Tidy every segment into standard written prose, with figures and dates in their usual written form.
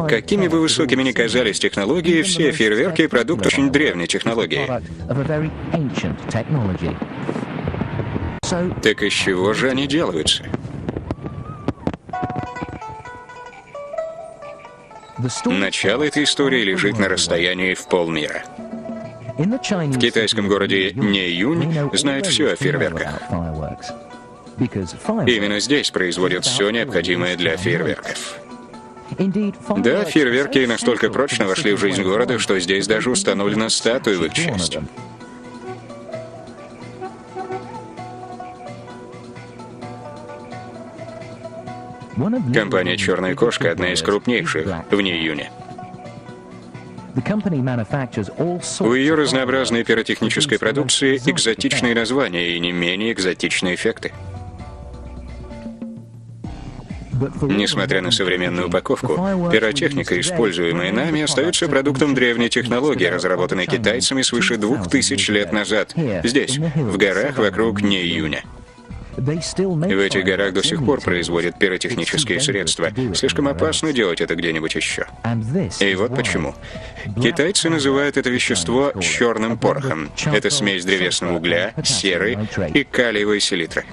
Какими бы высокими ни казались технологии, все фейерверки — продукт очень древней технологии. Так из чего же они делаются? Начало этой истории лежит на расстоянии в полмира. В китайском городе Нэйюнь знают все о фейерверках. Именно здесь производят все необходимое для фейерверков. Да, фейерверки настолько прочно вошли в жизнь города, что здесь даже установлена статуя в их честь. Компания «Черная кошка» — одна из крупнейших в Нэйюне. У ее разнообразной пиротехнической продукции экзотичные названия и не менее экзотичные эффекты. Несмотря на современную упаковку, пиротехника, используемая нами, остается продуктом древней технологии, разработанной китайцами свыше 2000 лет назад, здесь, в горах вокруг Нэйюня. В этих горах до сих пор производят пиротехнические средства. Слишком опасно делать это где-нибудь еще. И вот почему. Китайцы называют это вещество черным порохом. Это смесь древесного угля, серы и калиевой селитры.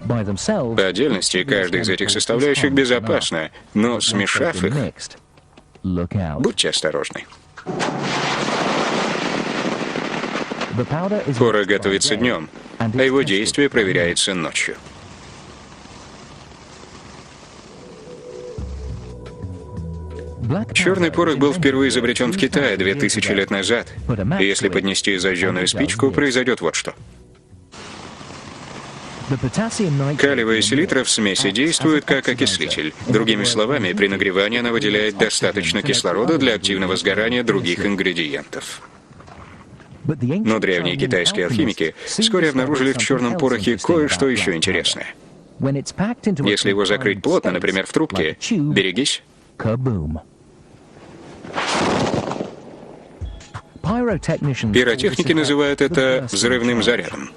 По отдельности, каждая из этих составляющих безопасна, но смешав их, будьте осторожны. Порох готовится днем, а его действие проверяется ночью. Черный порох был впервые изобретен в Китае 2000 лет назад. И если поднести зажженную спичку, произойдет вот что. Калиевая селитра в смеси действует как окислитель. Другими словами, при нагревании она выделяет достаточно кислорода для активного сгорания других ингредиентов. Но древние китайские алхимики вскоре обнаружили в черном порохе кое-что еще интересное. Если его закрыть плотно, например, в трубке, берегись. Пиротехники называют это взрывным зарядом.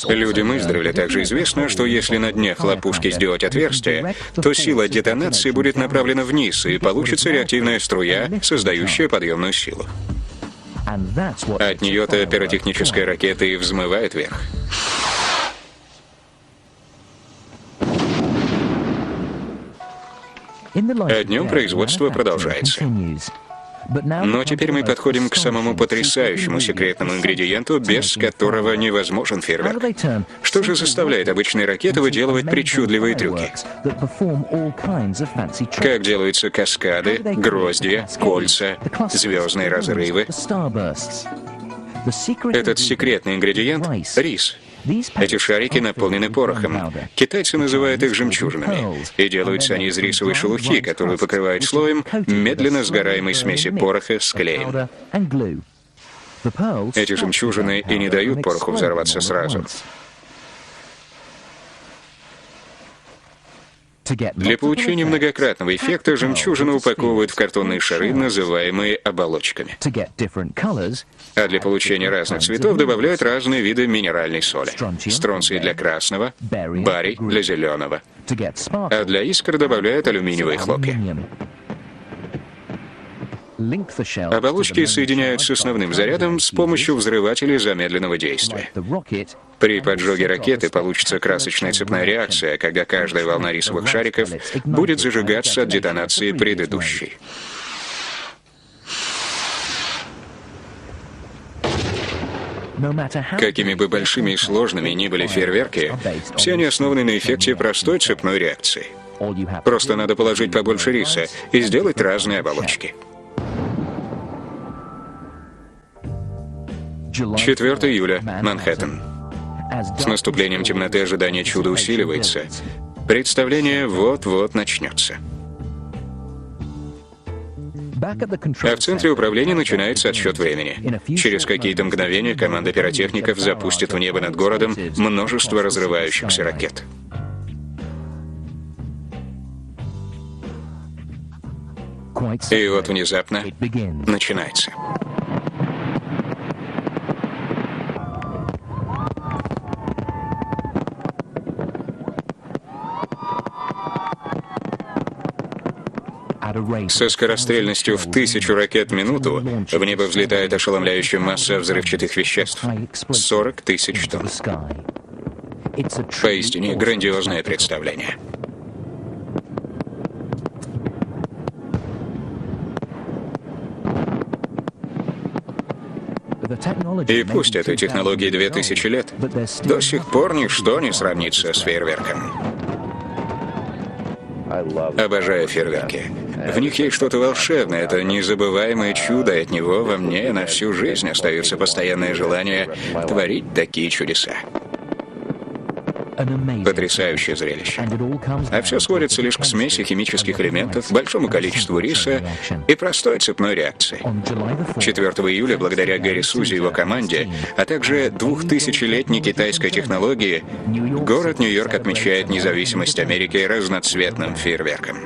Людям издревле также известно, что если на дне хлопушки сделать отверстие, то сила детонации будет направлена вниз, и получится реактивная струя, создающая подъемную силу. От нее-то пиротехническая ракета и взмывает вверх. А днем производство продолжается. Но теперь мы подходим к самому потрясающему секретному ингредиенту, без которого невозможен фейерверк. Что же заставляет обычные ракеты выделывать причудливые трюки? Как делаются каскады, гроздья, кольца, звездные разрывы? Этот секретный ингредиент — рис. Эти шарики наполнены порохом. Китайцы называют их жемчужинами. И делаются они из рисовой шелухи, которую покрывают слоем медленно сгораемой смеси пороха с клеем. Эти жемчужины и не дают пороху взорваться сразу. Для получения многократного эффекта жемчужины упаковывают в картонные шары, называемые оболочками. А для получения разных цветов добавляют разные виды минеральной соли. Стронций для красного, барий для зеленого. А для искр добавляют алюминиевые хлопья. Оболочки соединяются с основным зарядом с помощью взрывателей замедленного действия. При поджоге ракеты получится красочная цепная реакция, когда каждая волна рисовых шариков будет зажигаться от детонации предыдущей. Какими бы большими и сложными ни были фейерверки, все они основаны на эффекте простой цепной реакции. Просто надо положить побольше риса и сделать разные оболочки. 4 июля, Манхэттен. С наступлением темноты ожидание чуда усиливается. Представление вот-вот начнется. А в центре управления начинается отсчет времени. Через какие-то мгновения команда пиротехников запустит в небо над городом множество разрывающихся ракет. И вот внезапно начинается. Со скорострельностью в 1000 ракет в минуту в небо взлетает ошеломляющая масса взрывчатых веществ — 40 тысяч тонн. Поистине грандиозное представление. И пусть этой технологии 2000 лет, до сих пор ничто не сравнится с фейерверком. Обожаю фейерверки. В них есть что-то волшебное, это незабываемое чудо, и от него во мне на всю жизнь остается постоянное желание творить такие чудеса. Потрясающее зрелище. А все сводится лишь к смеси химических элементов, большому количеству риса и простой цепной реакции. 4 июля, благодаря Гэри Сузи и его команде, а также 2000-летней китайской технологии, город Нью-Йорк отмечает независимость Америки разноцветным фейерверком.